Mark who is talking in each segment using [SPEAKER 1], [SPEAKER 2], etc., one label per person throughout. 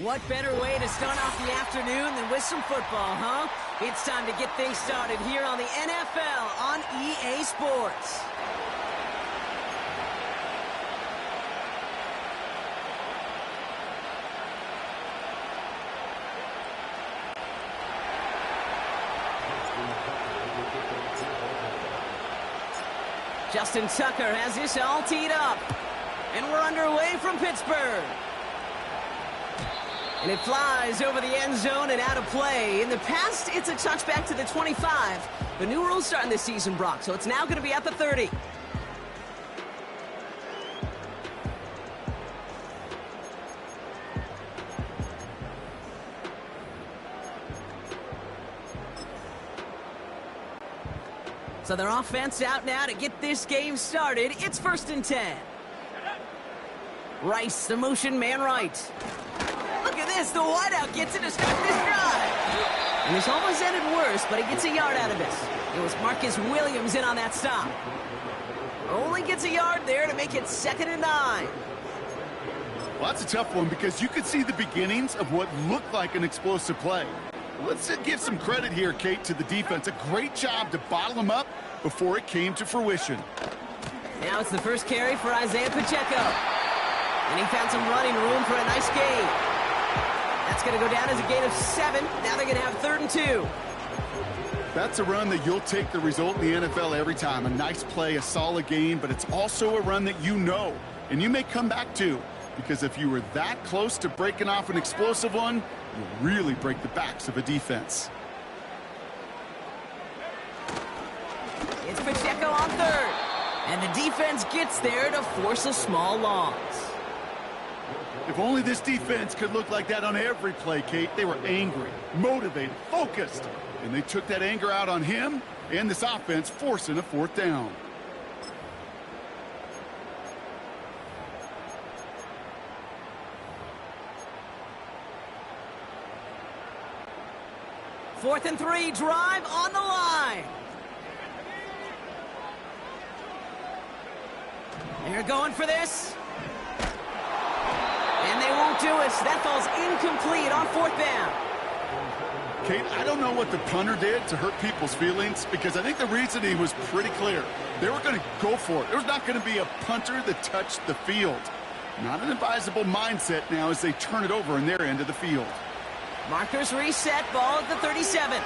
[SPEAKER 1] What better way to start off the afternoon than with some football, huh? It's time to get things started here on the NFL on EA Sports. Justin Tucker has this all teed up. And we're underway from Pittsburgh. And it flies over the end zone and out of play. In the past, it's a touchback to the 25. The new rules starting this season, Brock, so it's now going to be at the 30. So their offense out now to get this game started. It's 1st and 10. Rice, the motion man right. Look at this, the wideout gets it to start this drive. And this almost ended worse, but he gets a yard out of this. It was Marcus Williams in on that stop. Only gets a yard there to make it 2nd and 9.
[SPEAKER 2] Well, that's a tough one because you could see the beginnings of what looked like an explosive play. Let's give some credit here, Kate, to the defense. A great job to bottle them up before it came to fruition.
[SPEAKER 1] Now it's the first carry for Isaiah Pacheco. And he found some running room for a nice gain. That's going to go down as a gain of 7. Now they're going to have 3rd and 2.
[SPEAKER 2] That's a run that you'll take the result in the NFL every time. A nice play, a solid gain, but it's also a run that you know and you may come back to. Because if you were that close to breaking off an explosive one, you really break the backs of a defense.
[SPEAKER 1] It's Pacheco on 3rd. And the defense gets there to force a small loss.
[SPEAKER 2] If only this defense could look like that on every play, Kate. They were angry, motivated, focused. And they took that anger out on him and this offense, forcing a 4th down.
[SPEAKER 1] Fourth and 3, drive on the line. They're going for this. And they won't do it. That falls incomplete on 4th down.
[SPEAKER 2] Kate, I don't know what the punter did to hurt people's feelings because I think the reasoning was pretty clear. They were going to go for it. There was not going to be a punter that touched the field. Not an advisable mindset now as they turn it over in their end of the field.
[SPEAKER 1] Markers reset, ball at the 37.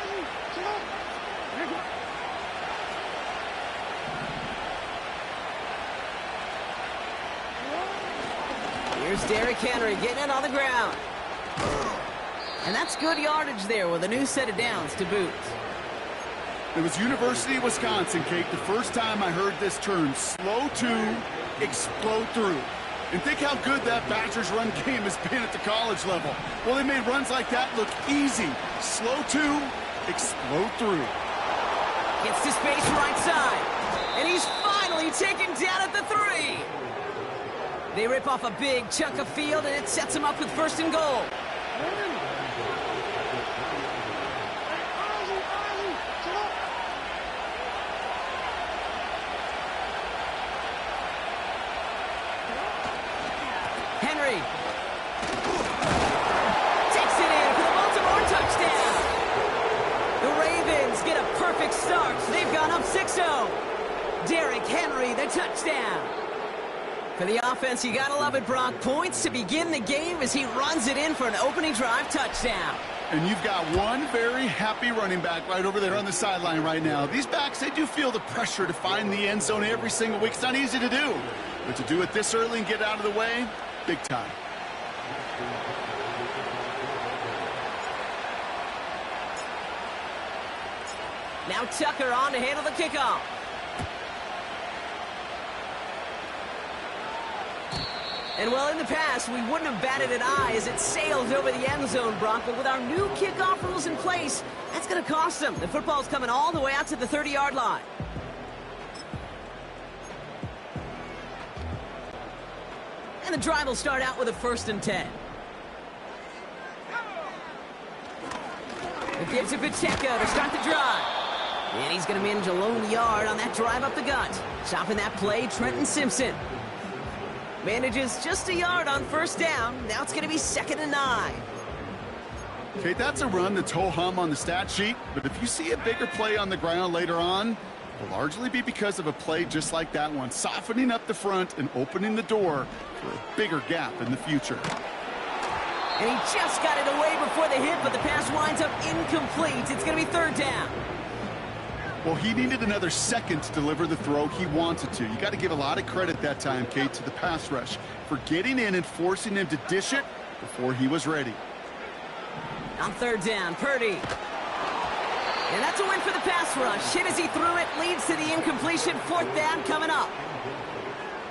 [SPEAKER 1] Here's Derrick Henry getting it on the ground. And that's good yardage there with a new set of downs to boot.
[SPEAKER 2] It was University of Wisconsin, Kate, the first time I heard this term, slow to explode through. And think how good that Badgers run game has been at the college level. Well, they made runs like that look easy. Slow to explode through.
[SPEAKER 1] Gets to space right side. And he's finally taken down at the 3. They rip off a big chunk of field, and it sets them up with 1st and goal. Henry takes it in for the Baltimore touchdown. The Ravens get a perfect start. They've gone up 6-0. Derrick Henry, the touchdown. For the offense, you gotta love it, Brock. Points to begin the game as he runs it in for an opening drive touchdown.
[SPEAKER 2] And you've got one very happy running back right over there on the sideline right now. These backs, they do feel the pressure to find the end zone every single week. It's not easy to do. But to do it this early and get out of the way, big time.
[SPEAKER 1] Now Tucker on to handle the kickoff. And well, in the past, we wouldn't have batted an eye as it sails over the end zone, Brock. But with our new kickoff rules in place, that's going to cost them. The football's coming all the way out to the 30-yard line. And the drive will start out with a 1st and 10. It gives it Pacheco to start the drive. And he's going to manage a lone yard on that drive up the gut. Stopping that play, Trenton Simpson. Manages just a yard on first down. Now it's going to be 2nd and 9.
[SPEAKER 2] Okay, that's a run that's ho-hum on the stat sheet, but if you see a bigger play on the ground later on, it'll largely be because of a play just like that one, softening up the front and opening the door for a bigger gap in the future.
[SPEAKER 1] And he just got it away before the hit, but the pass winds up incomplete. It's going to be 3rd down.
[SPEAKER 2] Well, he needed another second to deliver the throw he wanted to. You got to give a lot of credit that time, Kate, to the pass rush for getting in and forcing him to dish it before he was ready.
[SPEAKER 1] On 3rd down, Purdy. And that's a win for the pass rush. Hit as he threw it, leads to the incompletion. 4th down coming up.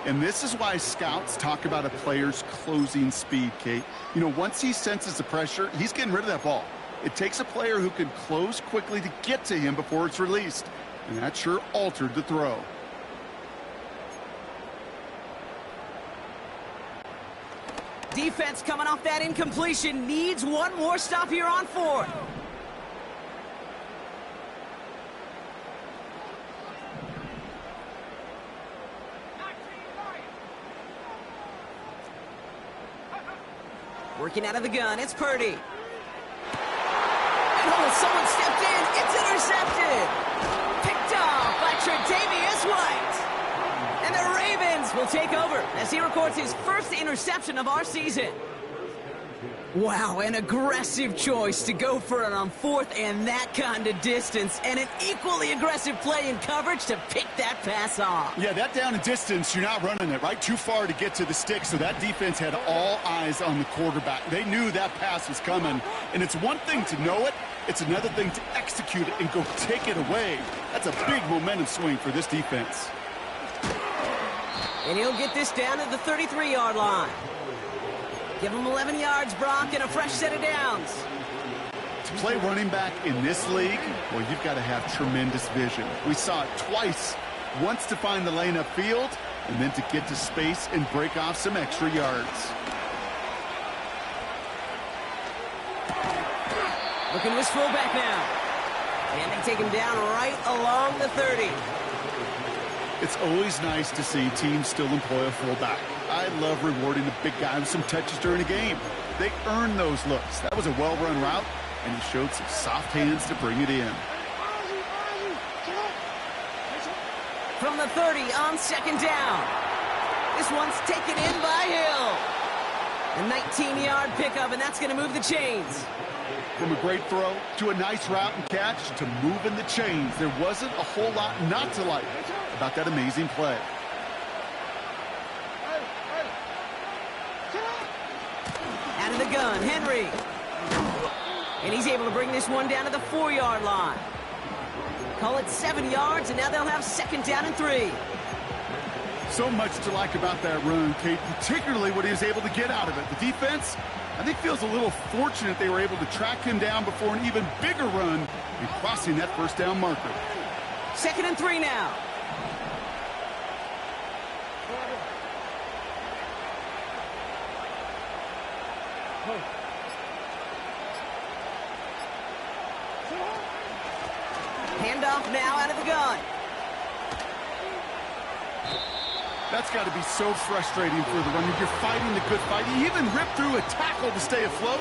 [SPEAKER 2] And this is why scouts talk about a player's closing speed, Kate. You know, once he senses the pressure, he's getting rid of that ball. It takes a player who can close quickly to get to him before it's released. And that sure altered the throw.
[SPEAKER 1] Defense coming off that incompletion needs one more stop here on 4th. Working out of the gun, it's Purdy. And someone stepped in, it's intercepted. Picked off by Tre'Davious White. And the Ravens will take over as he records his first interception of our season. Wow, an aggressive choice to go for it on 4th and that kind of distance. And an equally aggressive play in coverage to pick that pass off.
[SPEAKER 2] Yeah, that down and distance, you're not running it, right? Too far to get to the stick, so that defense had all eyes on the quarterback. They knew that pass was coming. And it's one thing to know it, it's another thing to execute it and go take it away. That's a big momentum swing for this defense.
[SPEAKER 1] And he'll get this down to the 33-yard line. Give him 11 yards, Brock, and a fresh set of downs.
[SPEAKER 2] To play running back in this league, well, you've got to have tremendous vision. We saw it twice. Once to find the lane upfield, and then to get to space and break off some extra yards.
[SPEAKER 1] Looking to his fullback now. And they take him down right along the 30.
[SPEAKER 2] It's always nice to see teams still employ a fullback. I love rewarding the big guy with some touches during a game. They earn those looks. That was a well-run route, and he showed some soft hands to bring it in.
[SPEAKER 1] From the 30 on 2nd down. This one's taken in by Hill. A 19-yard pickup, and that's going to move the chains.
[SPEAKER 2] From a great throw to a nice route and catch to moving the chains, there wasn't a whole lot not to like about that amazing play.
[SPEAKER 1] Out of the gun, Henry. And he's able to bring this one down to the 4-yard line. Call it 7 yards, and now they'll have 2nd down and 3.
[SPEAKER 2] So much to like about that run, Kate, particularly what he was able to get out of it. The defense, I think, feels a little fortunate they were able to track him down before an even bigger run and crossing that 1st down marker.
[SPEAKER 1] 2nd and 3 now. Handoff now out of the gun.
[SPEAKER 2] That's got to be so frustrating for the runner. You're fighting the good fight. You even ripped through a tackle to stay afloat,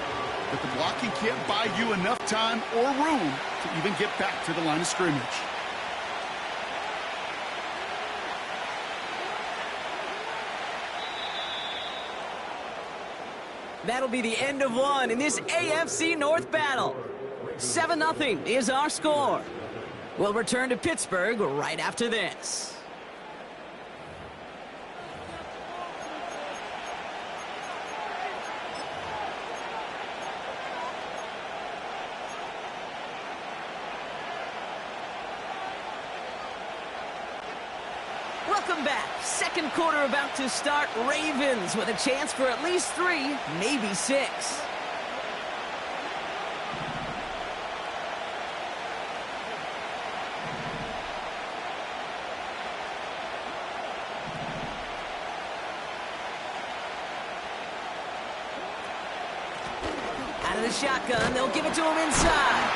[SPEAKER 2] but the blocking can't buy you enough time or room to even get back to the line of scrimmage.
[SPEAKER 1] That'll be the end of one in this AFC North battle. 7-0 is our score. We'll return to Pittsburgh right after this. Welcome back. 2nd quarter about to start. Ravens with a chance for at least 3, maybe 6. Out of the shotgun, they'll give it to him inside.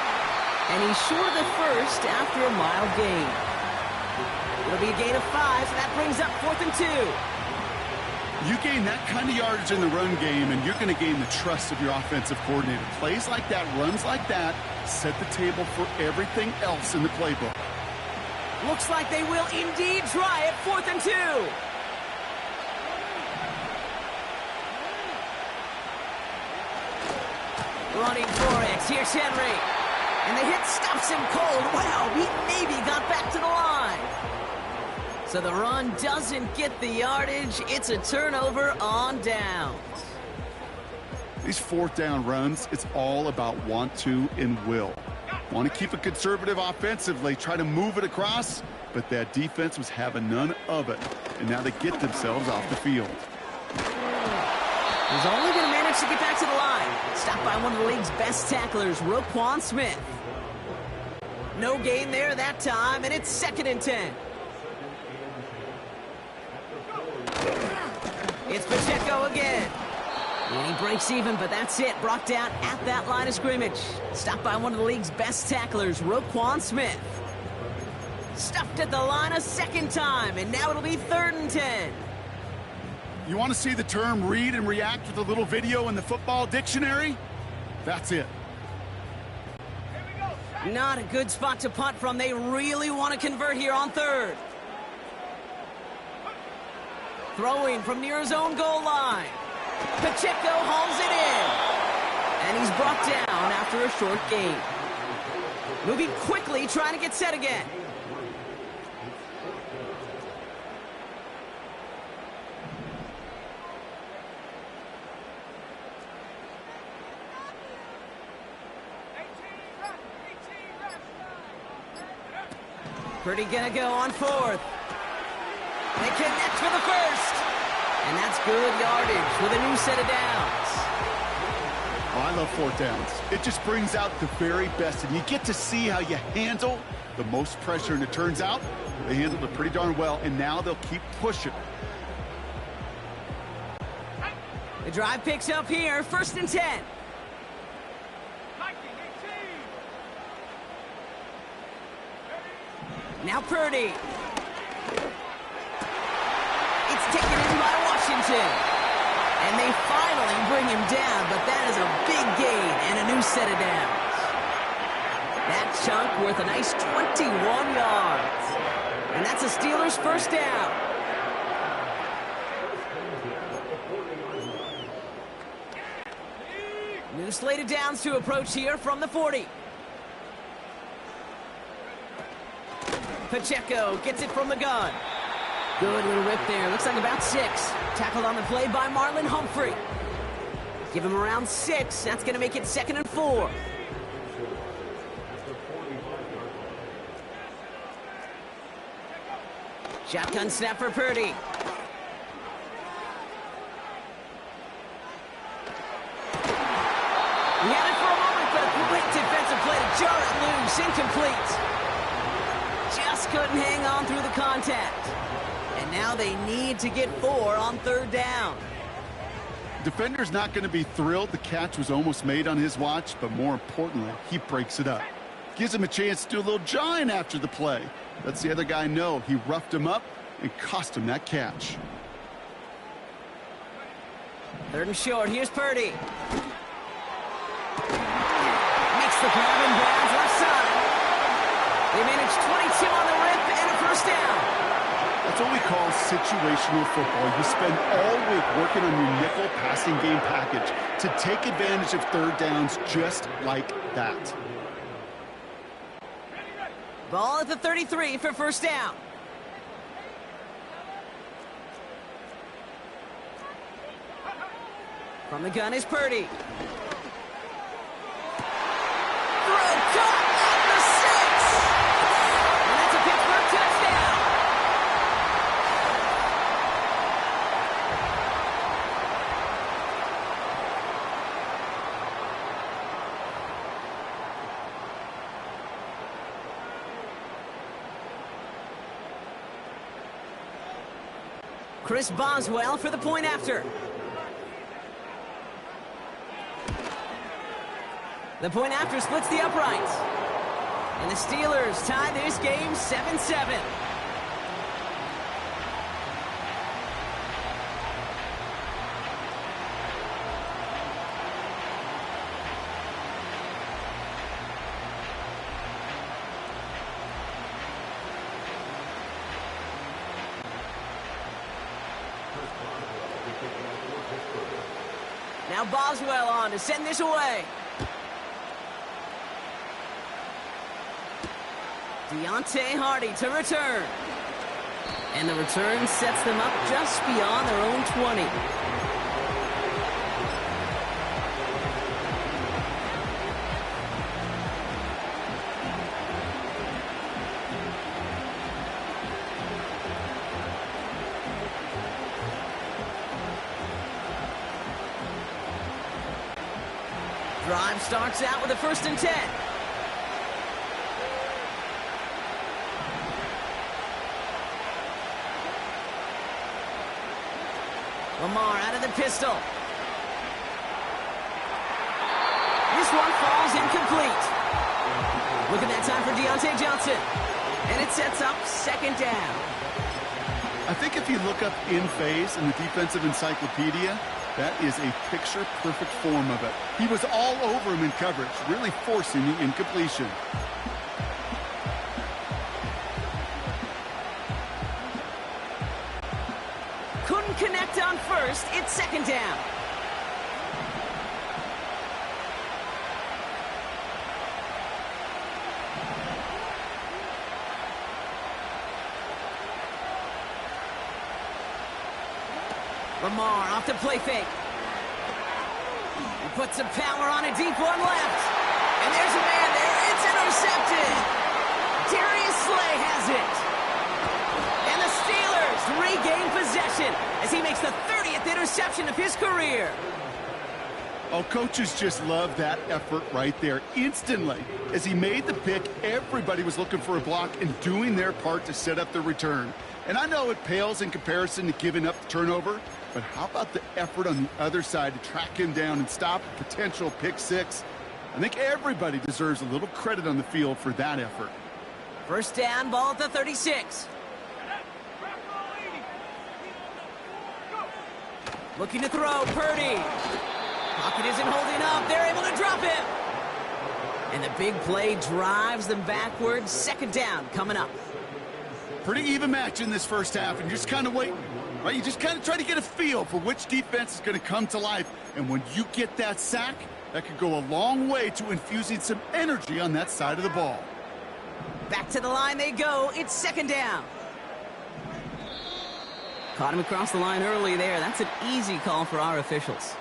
[SPEAKER 1] And he's short of the first after a mild gain. It'll be a gain of 5, so that brings up 4th and 2.
[SPEAKER 2] You gain that kind of yardage in the run game, and you're going to gain the trust of your offensive coordinator. Plays like that, runs like that, set the table for everything else in the playbook.
[SPEAKER 1] Looks like they will indeed try it. 4th and 2. Running for it. Here's Henry. And the hit stops him cold. Wow, he maybe got back to the line. So the run doesn't get the yardage. It's a turnover on downs.
[SPEAKER 2] These 4th down runs, it's all about want to and will. Want to keep it conservative offensively, try to move it across, but that defense was having none of it. And now they get themselves off the field.
[SPEAKER 1] He's only going to manage to get back to the line. Stopped by one of the league's best tacklers, Roquan Smith. No gain there that time, and it's 2nd and 10. It's Pacheco again. And he breaks even, but that's it. Brought down at that line of scrimmage. Stopped by one of the league's best tacklers, Roquan Smith. Stuffed at the line a 2nd time, and now it'll be 3rd and 10.
[SPEAKER 2] You want to see the term read and react with a little video in the football dictionary? That's it.
[SPEAKER 1] Not a good spot to punt from. They really want to convert here on 3rd. Throwing from near his own goal line. Pacheco hauls it in. And he's brought down after a short gain. Moving quickly, trying to get set again. Purdy gonna go on 4th. They connect for the 1st. And that's good yardage with a new set of downs.
[SPEAKER 2] Oh, I love 4th downs. It just brings out the very best, and you get to see how you handle the most pressure, and it turns out they handled it pretty darn well, and now they'll keep pushing.
[SPEAKER 1] The drive picks up here, 1st and 10. Now Purdy. It's taken in by Washington. And they finally bring him down, but that is a big gain and a new set of downs. That chunk worth a nice 21 yards. And that's a Steelers' 1st down. New slated downs to approach here from the 40. Pacheco gets it from the gun. Good little whip there. Looks like about 6. Tackled on the play by Marlon Humphrey. Give him around 6. That's going to make it 2nd and 4. Shotgun snap for Purdy. He had it for a moment, but a great defensive play to jar it loose. Incomplete. Just couldn't hang on through the contact. And now they need to get 4 on 3rd down.
[SPEAKER 2] Defender's not going to be thrilled the catch was almost made on his watch, but more importantly, he breaks it up. Gives him a chance to do a little jawing after the play. Lets the other guy know he roughed him up and cost him that catch.
[SPEAKER 1] 3rd and short. Here's Purdy. Makes the grab and bounds left side. They manage 22 on the rip and a 1st down.
[SPEAKER 2] That's what we call situational football. You spend all week working on your nickel passing game package to take advantage of 3rd downs just like that.
[SPEAKER 1] Ball at the 33 for 1st down. From the gun is Purdy. Throw caught at the 6. And that's a Pittsburgh touchdown. Chris Boswell for the point after. The point after splits the uprights. And the Steelers tie this game 7-7. Now Boswell on to send this away. Deontay Hardy to return. And the return sets them up just beyond their own 20. Drive starts out with a 1st and 10. Lamar out of the pistol. This one falls incomplete. Look at that time for Deontay Johnson. And it sets up 2nd down.
[SPEAKER 2] I think if you look up in phase in the defensive encyclopedia, that is a picture-perfect form of it. He was all over him in coverage, really forcing the incompletion.
[SPEAKER 1] Couldn't connect on 1st. It's 2nd down. Lamar off the play fake. He puts some power on a deep one left. And there's a man there. It's intercepted. Darius Slay has it. And the Steelers regain possession as he makes the 30th interception of his career.
[SPEAKER 2] Oh, coaches just love that effort right there. Instantly, as he made the pick, everybody was looking for a block and doing their part to set up the return. And I know it pales in comparison to giving up the turnover, but how about the effort on the other side to track him down and stop a potential pick 6? I think everybody deserves a little credit on the field for that effort.
[SPEAKER 1] 1st down, ball at the 36. Looking to throw, Purdy. Pocket isn't holding up. They're able to drop him. And the big play drives them backwards. 2nd down coming up.
[SPEAKER 2] Pretty even match in this 1st half, and you're just kind of waiting. Right? You just kind of try to get a feel for which defense is going to come to life. And when you get that sack, that could go a long way to infusing some energy on that side of the ball.
[SPEAKER 1] Back to the line they go. It's 2nd down. Caught him across the line early there. That's an easy call for our officials.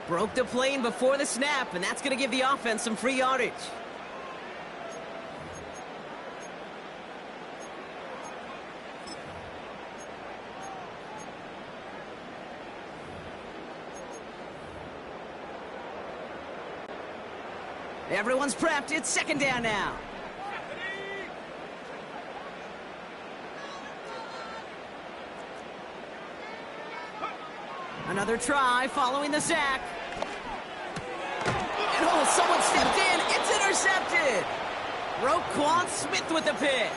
[SPEAKER 1] Broke the plane before the snap, and that's going to give the offense some free yardage. Everyone's prepped. It's 2nd down now. Another try following the sack. And oh, someone stepped in. It's intercepted. Roquan Smith with the pick.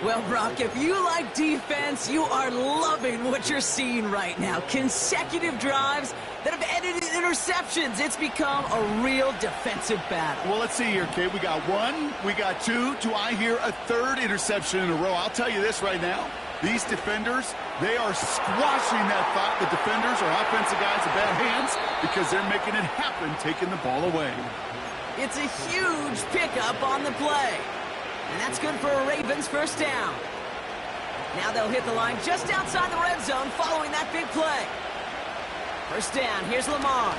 [SPEAKER 1] Well, Brock, if you like defense, you are loving what you're seeing right now. Consecutive drives that have ended in interceptions. It's become a real defensive battle.
[SPEAKER 2] Well, let's see here, Kate. We got 1, we got 2. Do I hear a 3rd interception in a row? I'll tell you this right now. These defenders, they are squashing that thought. The defenders are offensive guys in bad hands because they're making it happen, taking the ball away.
[SPEAKER 1] It's a huge pickup on the play. And that's good for a Ravens 1st down. Now they'll hit the line just outside the red zone following that big play. 1st down, here's Lamar.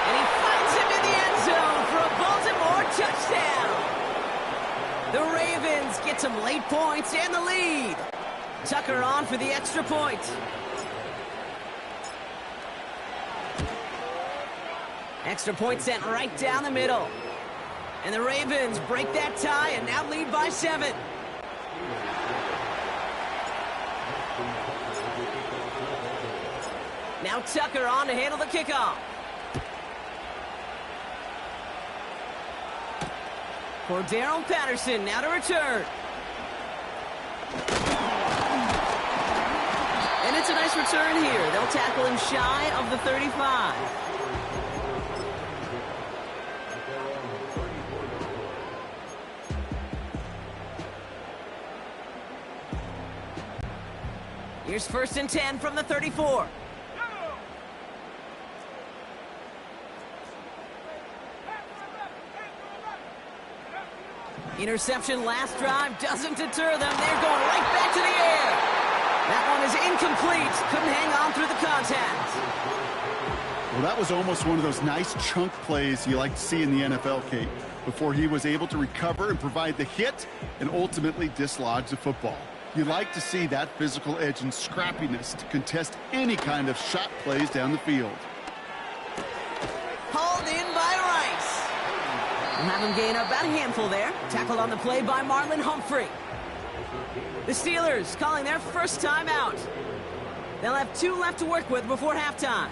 [SPEAKER 1] And he finds him in the end zone for a Baltimore touchdown. The Ravens get some late points and the lead. Tucker on for the extra point. Extra point sent right down the middle. And the Ravens break that tie and now lead by 7. Now Tucker on to handle the kickoff. Cordero Patterson now to return. And it's a nice return here. They'll tackle him shy of the 35. Here's 1st and 10 from the 34. Interception last drive doesn't deter them. They're going right back to the air. That one is incomplete. Couldn't hang on through the contact.
[SPEAKER 2] Well, that was almost one of those nice chunk plays you like to see in the NFL, Kate, before he was able to recover and provide the hit and ultimately dislodge the football. You like to see that physical edge and scrappiness to contest any kind of shot plays down the field.
[SPEAKER 1] Hauled in by Rice. We'll have him gain about a handful there. Tackled on the play by Marlon Humphrey. The Steelers calling their first time out. They'll have 2 left to work with before halftime.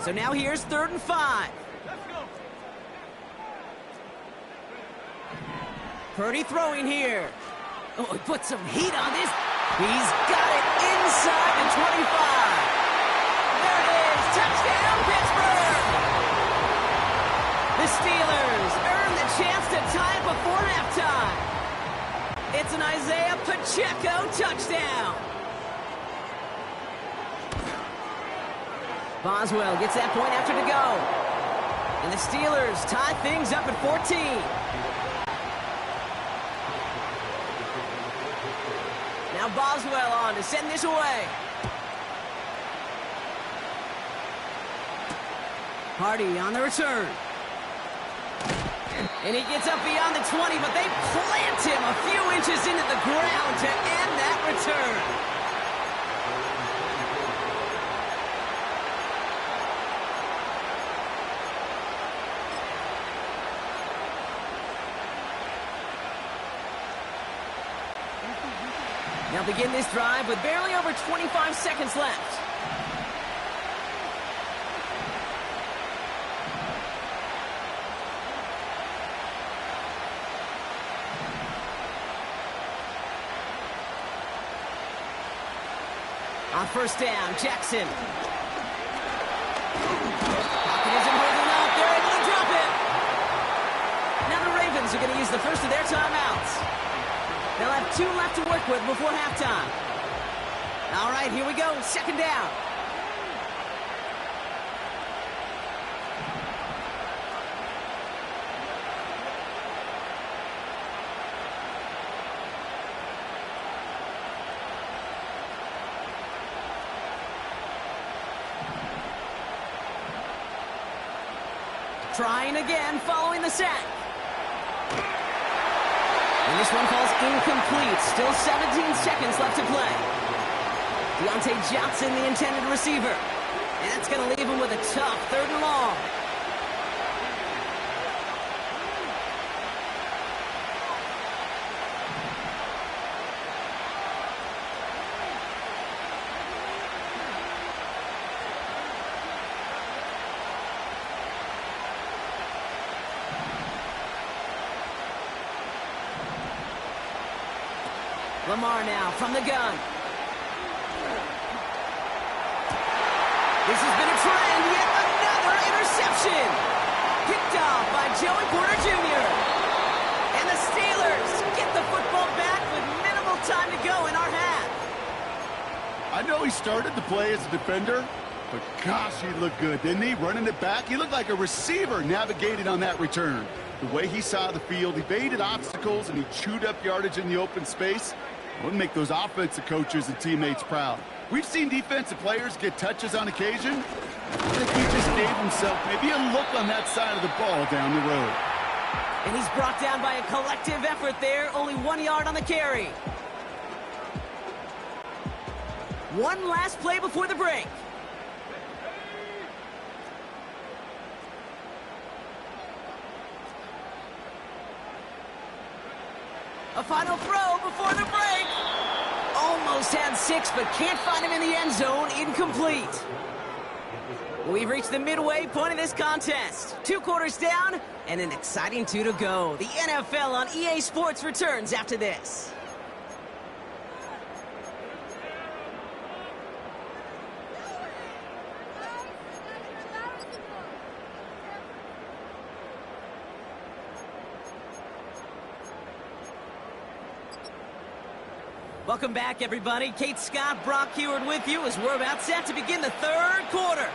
[SPEAKER 1] So now here's 3rd and 5. Purdy throwing here. Oh, he put some heat on this. He's got it inside the 25. There it is. Touchdown, Pittsburgh. The Steelers earn the chance to tie it before halftime. It's an Isaiah Pacheco touchdown. Boswell gets that point after to go. And the Steelers tie things up at 14. Now Boswell on to send this away. Hardy on the return. And he gets up beyond the 20, but they plant him a few inches into the ground to end that return. Now begin this drive with barely over 25 seconds left. On 1st down, Jackson. Pocket isn't holding up. They're able to drop it. Now the Ravens are going to use the first of their timeouts. They'll have 2 left to work with before halftime. All right, here we go. 2nd down. Trying again following the sack. And this one falls incomplete. Still 17 seconds left to play. Deontay Johnson, the intended receiver. And that's going to leave him with a tough 3rd and long. Lamar now from the gun. This has been a trend, yet another interception. Picked off by Joey Porter Jr. And the Steelers get the football back with minimal time to go in our half.
[SPEAKER 2] I know he started the play as a defender, but gosh, he looked good, didn't he? Running it back, he looked like a receiver navigating on that return. The way he saw the field, he baited obstacles, and he chewed up yardage in the open space. Wouldn't make those offensive coaches and teammates proud. We've seen defensive players get touches on occasion. I think he just gave himself maybe a look on that side of the ball down the road.
[SPEAKER 1] And he's brought down by a collective effort there. Only 1 yard on the carry. One last play before the break. A final throw before the break. Almost had 6, but can't find him in the end zone. Incomplete. We've reached the midway point of this contest. 2 quarters down and an exciting 2 to go. The NFL on EA Sports returns after this. Welcome back, everybody. Kate Scott, Brock Heward with you as we're about set to begin the third quarter.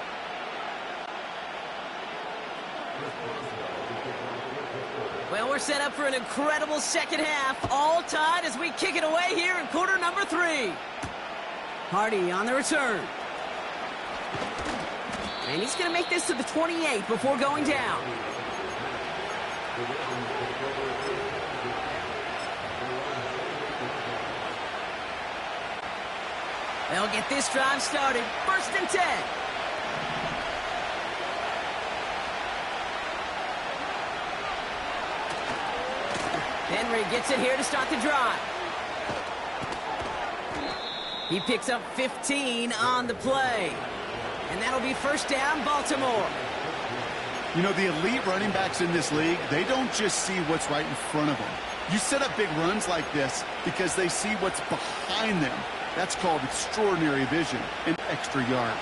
[SPEAKER 1] Well, we're set up for an incredible second half, all tied as we kick it away here in quarter number 3. Hardy on the return. And he's going to make this to the 28 before going down. They'll get this drive started. 1st and 10. Henry gets it here to start the drive. He picks up 15 on the play. And that'll be 1st down, Baltimore.
[SPEAKER 2] You know, the elite running backs in this league, they don't just see what's right in front of them. You set up big runs like this because they see what's behind them. That's called extraordinary vision and extra yards.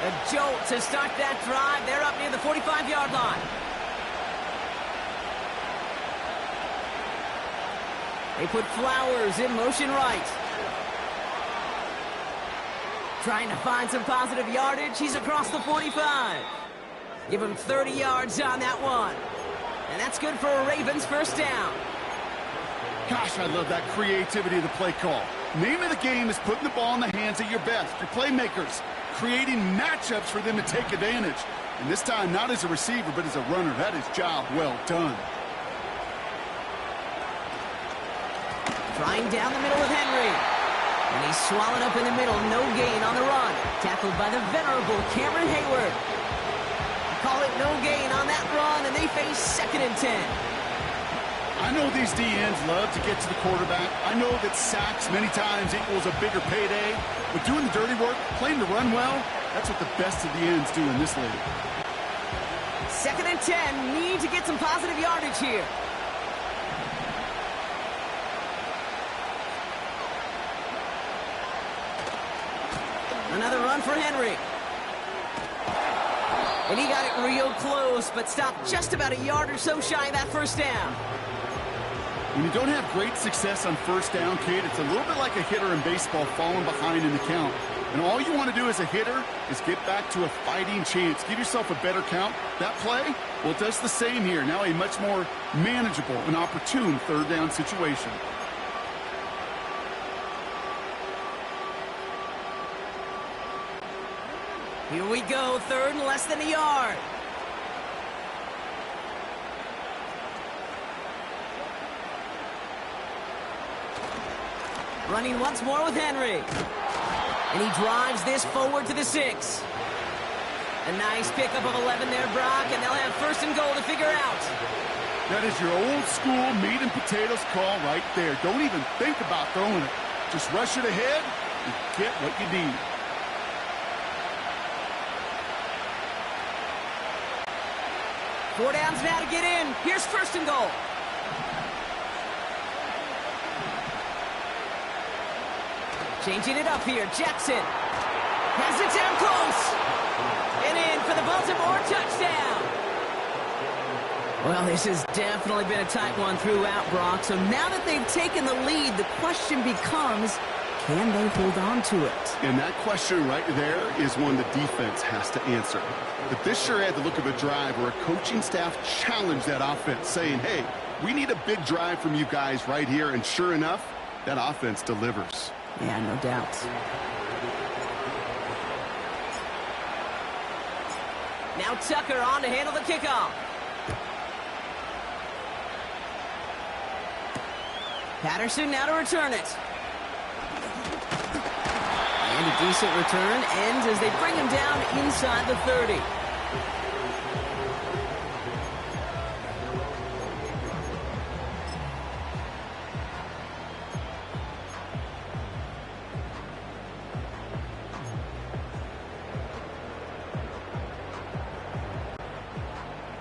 [SPEAKER 1] A jolt to start that drive. They're up near the 45-yard line. They put Flowers in motion right. Trying to find some positive yardage. He's across the 45. Give him 30 yards on that one. And that's good for a Ravens 1st down.
[SPEAKER 2] Gosh, I love that creativity of the play call. Name of the game is putting the ball in the hands of your best, your playmakers, creating matchups for them to take advantage. And this time, not as a receiver, but as a runner. That is job well done.
[SPEAKER 1] Trying down the middle with Henry. And he's swallowed up in the middle. No gain on the run. Tackled by the venerable Cameron Hayward. Call it no gain on that run, and they face 2nd and 10.
[SPEAKER 2] I know these DNs love to get to the quarterback. I know that sacks many times equals a bigger payday. But doing the dirty work, playing the run well, that's what the best of the ends do in this league.
[SPEAKER 1] 2nd and 10. Need to get some positive yardage here. Another run for Henry. And he got it real close, but stopped just about a yard or so shy of that 1st down.
[SPEAKER 2] When you don't have great success on 1st down, Kate, it's a little bit like a hitter in baseball falling behind in the count. And all you want to do as a hitter is get back to a fighting chance. Give yourself a better count. That play, well, it does the same here. Now a much more manageable and opportune 3rd down situation.
[SPEAKER 1] Here we go, 3rd and less than a yard. Running once more with Henry. And he drives this forward to the 6. A nice pickup of 11 there, Brock, and they'll have 1st and goal to figure out.
[SPEAKER 2] That is your old school meat and potatoes call right there. Don't even think about throwing it. Just rush it ahead and get what you need.
[SPEAKER 1] Four downs now to get in. Here's 1st and goal. Changing it up here. Jackson has it down close. And in for the Baltimore touchdown. Well, this has definitely been a tight one throughout, Brock. So now that they've taken the lead, the question becomes, can they hold on to it?
[SPEAKER 2] And that question right there is one the defense has to answer. But this sure had the look of a drive where a coaching staff challenged that offense, saying, hey, we need a big drive from you guys right here. And sure enough, that offense delivers.
[SPEAKER 1] Yeah, no doubt. Now Tucker on to handle the kickoff. Patterson now to return it. And a decent return ends as they bring him down inside the 30.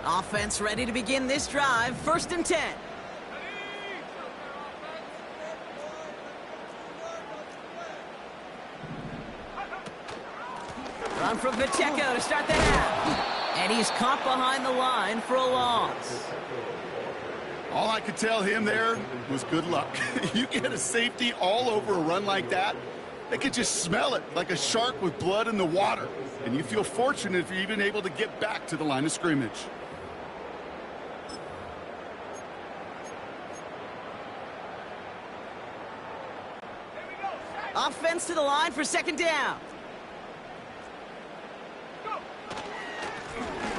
[SPEAKER 1] Offense ready to begin this drive. 1st and 10. Run from Pacheco to start the half. And he's caught behind the line for a loss.
[SPEAKER 2] All I could tell him there was good luck. You get a safety all over a run like that, they could just smell it like a shark with blood in the water. And you feel fortunate if you're even able to get back to the line of scrimmage.
[SPEAKER 1] Offense to the line for second down.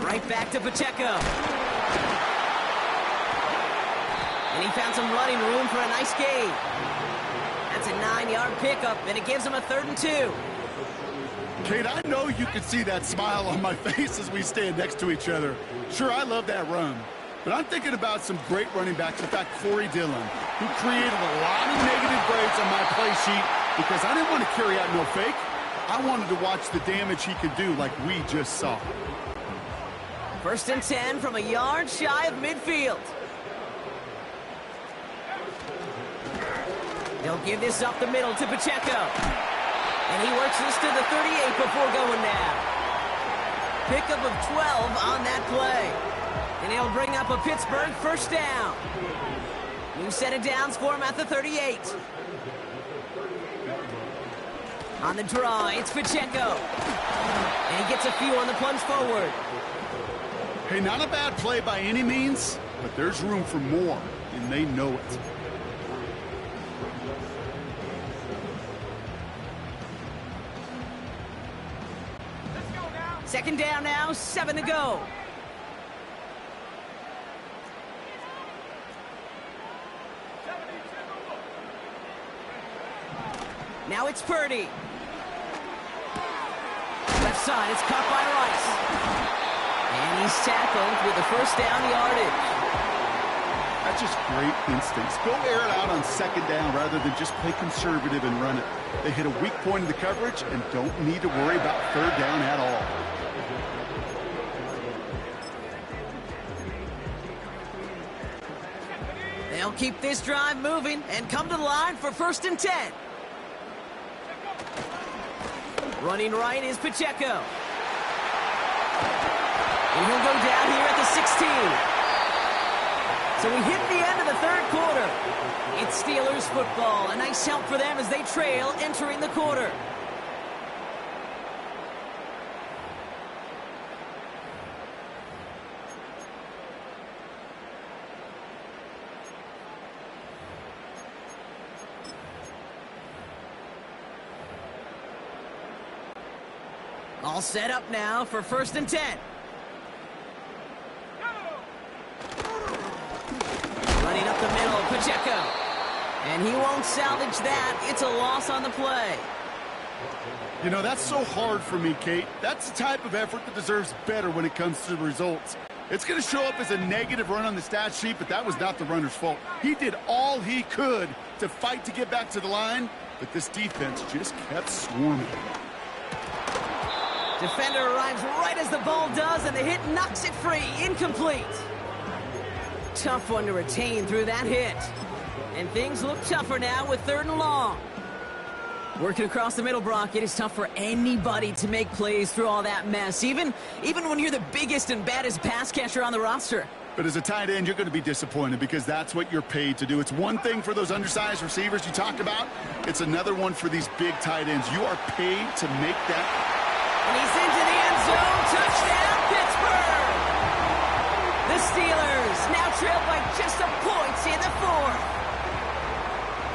[SPEAKER 1] Right back to Pacheco. And he found some running room for a nice gain. That's a 9-yard pickup, and it gives him a 3rd and 2.
[SPEAKER 2] Kate, I know you can see that smile on my face as we stand next to each other. Sure, I love that run. But I'm thinking about some great running backs. In fact, Corey Dillon, who created a lot of negative grades on my play sheet because I didn't want to carry out no fake. I wanted to watch the damage he could do like we just saw.
[SPEAKER 1] 1st and 10 from a yard shy of midfield. They'll give this up the middle to Pacheco. And he works this to the 38 before going down. Pickup of 12 on that play. And he'll bring up a Pittsburgh 1st down. New set of downs for him at the 38. On the draw, it's Pacheco. And he gets a few on the plunge forward.
[SPEAKER 2] Hey, not a bad play by any means, but there's room for more, and they know it.
[SPEAKER 1] Second down now, 7 to go. Now it's Purdy. Left side, it's caught by Rice. And he's tackled with the 1st down yardage.
[SPEAKER 2] That's just great instincts. Go air it out on 2nd down rather than just play conservative and run it. They hit a weak point in the coverage and don't need to worry about 3rd down at all.
[SPEAKER 1] They'll keep this drive moving and come to the line for 1st and 10. Running right is Pacheco. And he'll go down here at the 16. So we hit the end of the 3rd quarter. It's Steelers football. A nice help for them as they trail entering the quarter. All set up now for 1st and 10. Running up the middle, Pacheco. And he won't salvage that. It's a loss on the play.
[SPEAKER 2] You know, that's so hard for me, Kate. That's the type of effort that deserves better when it comes to the results. It's going to show up as a negative run on the stat sheet, but that was not the runner's fault. He did all he could to fight to get back to the line, but this defense just kept swarming.
[SPEAKER 1] Defender arrives right as the ball does, and the hit knocks it free. Incomplete. Tough one to retain through that hit. And things look tougher now with 3rd and long. Working across the middle, Brock, it is tough for anybody to make plays through all that mess, even when you're the biggest and baddest pass catcher on the roster.
[SPEAKER 2] But as a tight end, you're going to be disappointed because that's what you're paid to do. It's one thing for those undersized receivers you talk about. It's another one for these big tight ends. You are paid to make that.
[SPEAKER 1] And he's into the end zone. Touchdown, Pittsburgh! The Steelers now trail by just a point in the 4th.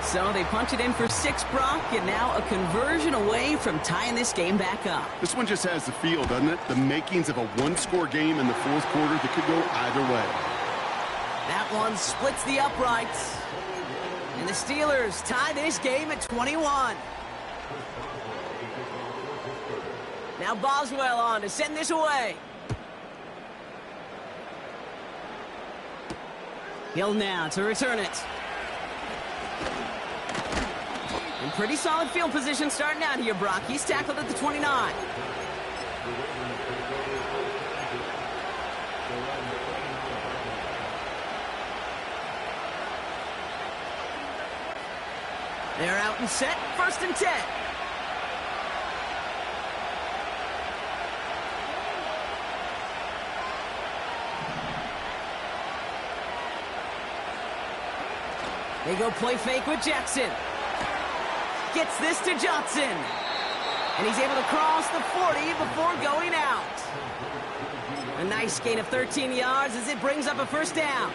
[SPEAKER 1] So they punch it in for 6, Brock, and now a conversion away from tying this game back up.
[SPEAKER 2] This one just has the feel, doesn't it? The makings of a one-score game in the 4th quarter that could go either way.
[SPEAKER 1] That one splits the uprights. And the Steelers tie this game at 21. Now Boswell on to send this away. Hill now to return it. In pretty solid field position starting out here, Brock. He's tackled at the 29. They're out and set. 1st and 10. They go play fake with Jackson. Gets this to Johnson. And he's able to cross the 40 before going out. A nice gain of 13 yards as it brings up a first down.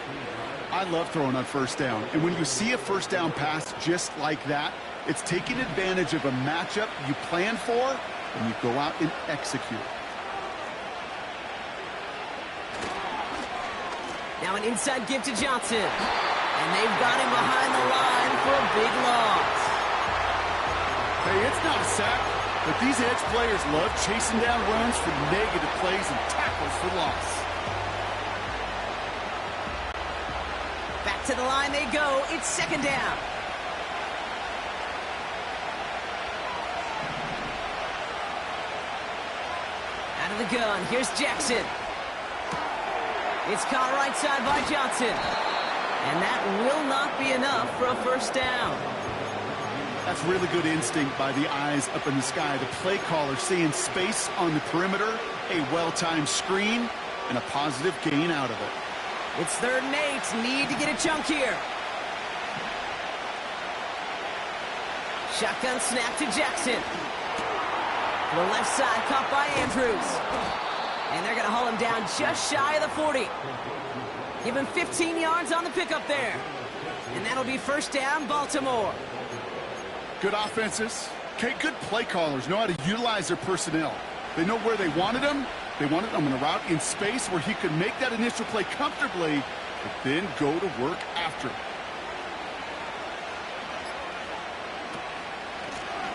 [SPEAKER 2] I love throwing on first down. And when you see a first down pass just like that, it's taking advantage of a matchup you plan for, and you go out and execute.
[SPEAKER 1] Now an inside give to Johnson. And they've got him behind the line for a big loss.
[SPEAKER 2] Hey, it's not a sack, but these edge players love chasing down runs for negative plays and tackles for loss.
[SPEAKER 1] Back to the line they go. It's second down. Out of the gun, here's Jackson. It's caught right side by Johnson. And that will not be enough for a first down.
[SPEAKER 2] That's really good instinct by the eyes up in the sky. The play caller seeing space on the perimeter, a well-timed screen, and a positive gain out of it.
[SPEAKER 1] It's 3rd and 8. Need to get a chunk here. Shotgun snap to Jackson. To the left side, caught by Andrews. And they're going to haul him down just shy of the 40. Give him 15 yards on the pickup there. And that'll be first down, Baltimore.
[SPEAKER 2] Good offenses. Okay, good play callers know how to utilize their personnel. They know where they wanted them. They wanted them in a route in space where he could make that initial play comfortably, but then go to work after.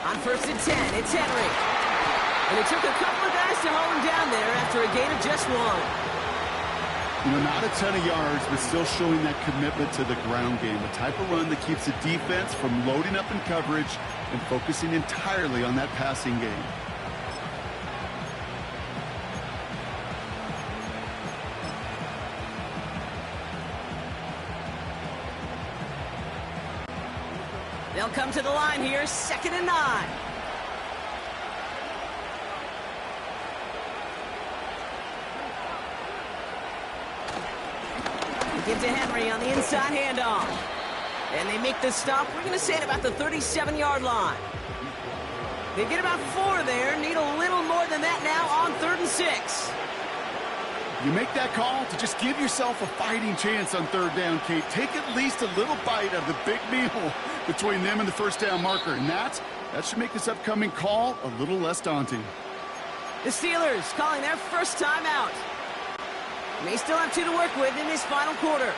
[SPEAKER 1] On 1st and 10, it's Henry. And it took a couple of guys to hold him down there after a gain of just 1.
[SPEAKER 2] You know, not a ton of yards, but still showing that commitment to the ground game. The type of run that keeps the defense from loading up in coverage and focusing entirely on that passing game.
[SPEAKER 1] They'll come to the line here, 2nd and 9. Give to Henry on the inside handoff. And they make the stop, we're going to say at about the 37-yard line. They get about 4 there, need a little more than that now on 3rd and 6.
[SPEAKER 2] You make that call to just give yourself a fighting chance on 3rd down, Kate. Take at least a little bite of the big meal between them and the first down marker. And that should make this upcoming call a little less daunting.
[SPEAKER 1] The Steelers calling their first time out. They still have 2 to work with in this final quarter.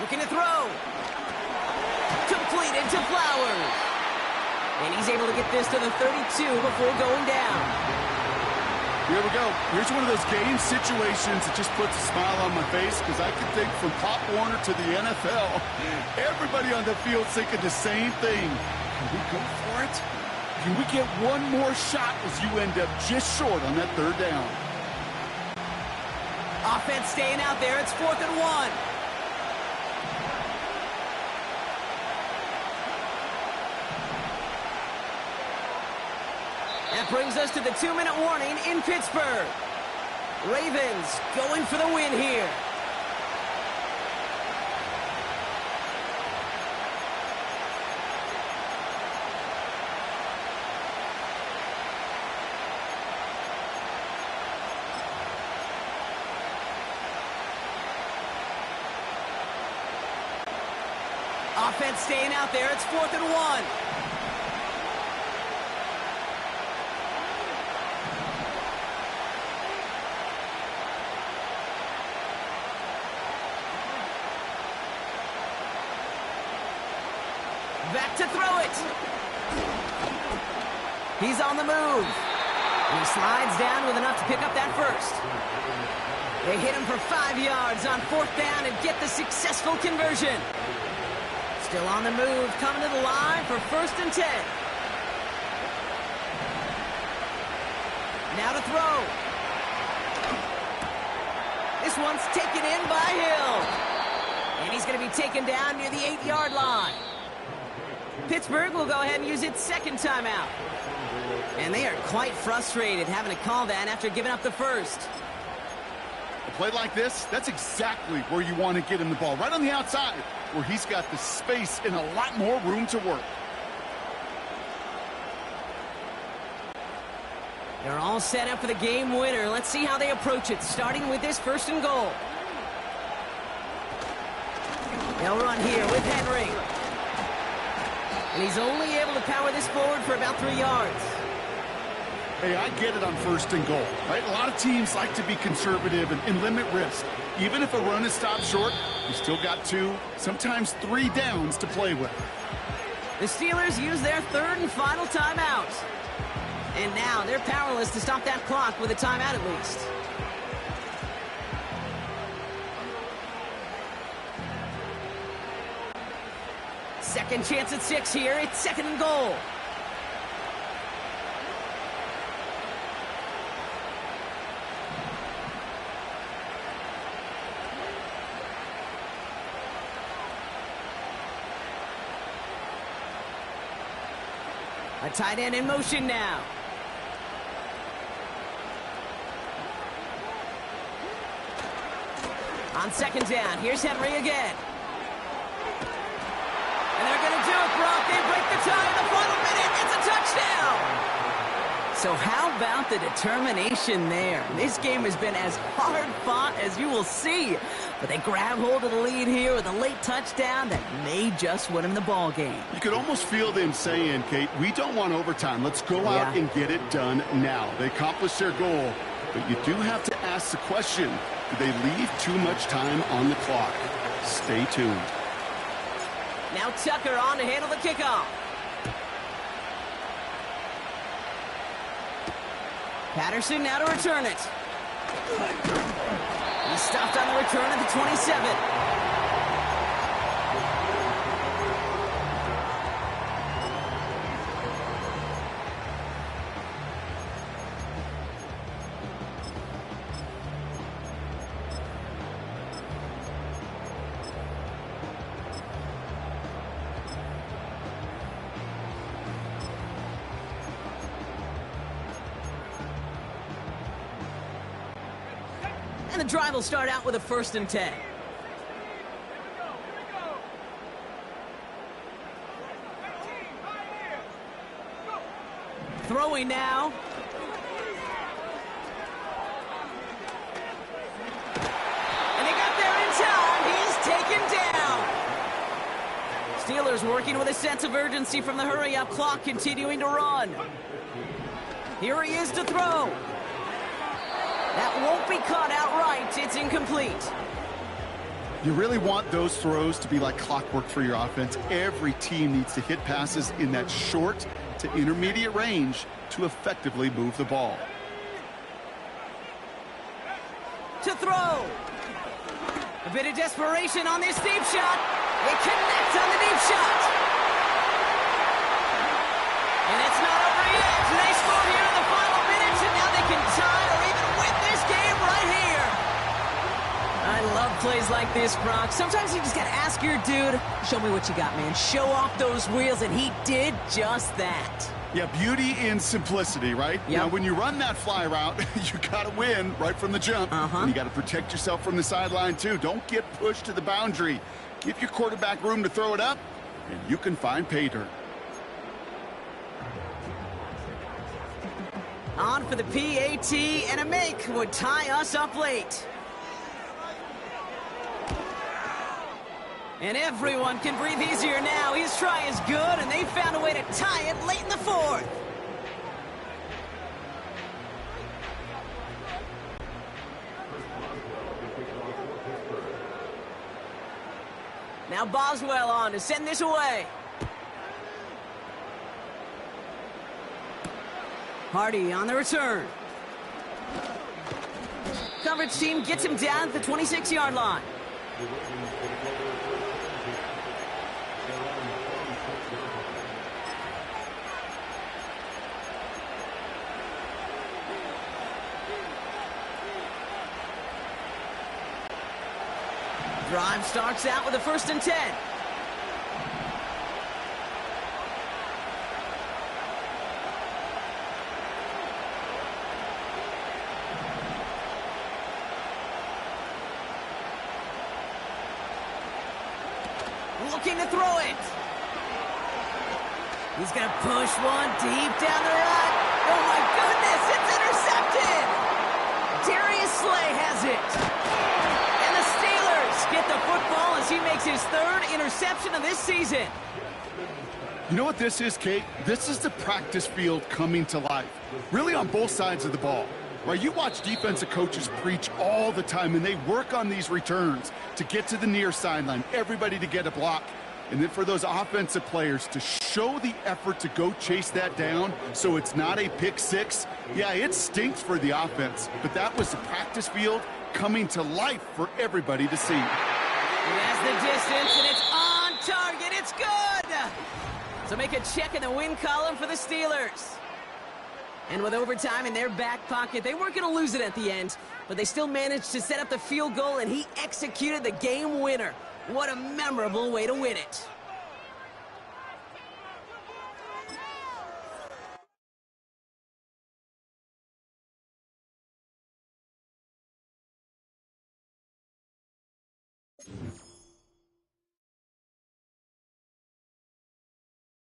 [SPEAKER 1] Looking to throw. Completed to Flowers. And he's able to get this to the 32 before going down.
[SPEAKER 2] Here we go. Here's one of those game situations that just puts a smile on my face because I can think from Pop Warner to the NFL. Everybody on the field thinking the same thing. Can we go for it? Can we get one more shot as you end up just short on that 3rd down?
[SPEAKER 1] Offense staying out there. It's 4th and 1. That brings us to the 2-minute warning in Pittsburgh. Ravens going for the win here. Offense staying out there. It's 4th and 1. Back to throw it. He's on the move. And he slides down with enough to pick up that first. They hit him for 5 yards on 4th down and get the successful conversion. Still on the move, coming to the line for 1st and 10. Now to throw. This one's taken in by Hill. And he's going to be taken down near the 8-yard line. Pittsburgh will go ahead and use its second timeout. And they are quite frustrated having to call that after giving up the first.
[SPEAKER 2] A play like this, that's exactly where you want to get him the ball. Right on the outside, where he's got the space and a lot more room to work.
[SPEAKER 1] They're all set up for the game winner. Let's see how they approach it, starting with this 1st and goal. They'll run here with Henry. And he's only able to power this forward for about 3 yards.
[SPEAKER 2] Hey, I get it on 1st and goal, right? A lot of teams like to be conservative and limit risk. Even if a run is stopped short, you still got 2, sometimes 3 downs to play with.
[SPEAKER 1] The Steelers use their 3rd and final timeout. And now they're powerless to stop that clock with a timeout at least. Second chance at 6 here. It's 2nd and goal. A tight end in motion now. On 2nd down, here's Henry again. And they're going to do it, Brock. They break the tie in the final minute. It's a touchdown. So how about the determination there? This game has been as hard fought as you will see. But they grab hold of the lead here with a late touchdown that may just win them the ball game.
[SPEAKER 2] You could almost feel them saying, Kate, we don't want overtime. Let's go out and get it done now. They accomplished their goal, but you do have to ask the question, do they leave too much time on the clock? Stay tuned.
[SPEAKER 1] Now Tucker on to handle the kickoff. Patterson now to return it. He stopped on the return at the 27. And the drive will start out with a 1st and 10. Throwing now. And they got there in time. He's taken down. Steelers working with a sense of urgency from the hurry-up clock, continuing to run. Here he is to throw. That won't be caught outright. It's incomplete.
[SPEAKER 2] You really want those throws to be like clockwork for your offense. Every team needs to hit passes in that short to intermediate range to effectively move the ball.
[SPEAKER 1] To throw. A bit of desperation on this deep shot. It connects on the deep shot. And it's not over yet. They score here in the final minutes, and now they can tie or even win this game right here. I love plays like this, Brock. Sometimes you just got to ask your dude, show me what you got, man. Show off those wheels, and he did just that.
[SPEAKER 2] Yeah, beauty in simplicity, right?
[SPEAKER 1] Yep.
[SPEAKER 2] Now, when you run that fly route, you got to win right from the jump. And you got to protect yourself from the sideline, too. Don't get pushed to the boundary. Give your quarterback room to throw it up, and you can find pay dirt.
[SPEAKER 1] On for the PAT, and a make would tie us up late. And everyone can breathe easier now. His try is good, and they found a way to tie it late in the 4th. Now Boswell on to send this away. Hardy on the return. Coverage team gets him down at the 26-yard line. Drive starts out with a 1st and 10. Looking to throw it. He's going to push one deep down the run. Oh, my goodness, it's intercepted. Darius Slay has it. And the Steelers get the football as he makes his 3rd interception of this season.
[SPEAKER 2] You know what this is, Kate? This is the practice field coming to life, really on both sides of the ball. Right, you watch defensive coaches preach all the time, and they work on these returns to get to the near sideline, everybody to get a block. And then for those offensive players to show the effort to go chase that down so it's not a pick six, yeah, it stinks for the offense. But that was the practice field coming to life for everybody to see.
[SPEAKER 1] That's the distance, and it's on target. It's good. So make a check in the win column for the Steelers. And with overtime in their back pocket, they weren't going to lose it at the end, but they still managed to set up the field goal, and he executed the game winner. What a memorable way to win it.